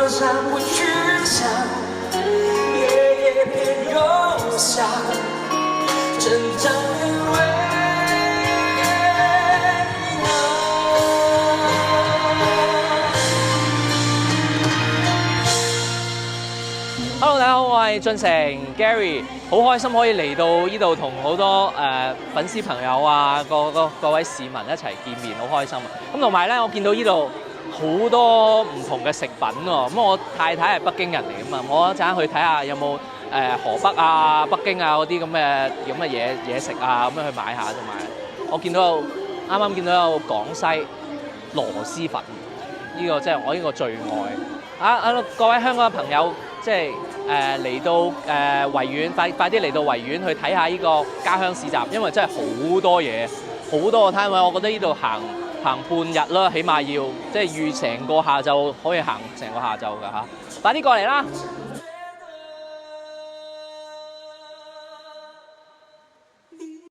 想不去想，夜夜偏又想，真正因为你。Hello， 大家好，我係俊成 Gary， 好開心可以嚟到呢度同好多粉絲朋友啊，各位市民一齊見面，好開心啊！咁同埋咧，我見到呢度好多唔同嘅食品喎。咁我太太係北京人嚟㗎嘛，我一陣間去睇下有冇河北啊、北京啊嗰啲咁嘅嘢食啊，咁樣去買下。同埋我啱啱見到有廣西螺螄粉，呢個即係我呢個最愛。各位香港嘅朋友，即係嚟到維園，快啲嚟到維園去睇下呢個家鄉市集，因為真係好多嘢，好多個攤位，我覺得呢度行半日啦，起碼要即係預成個下晝可以行成個下晝㗎嚇，快啲過嚟啦！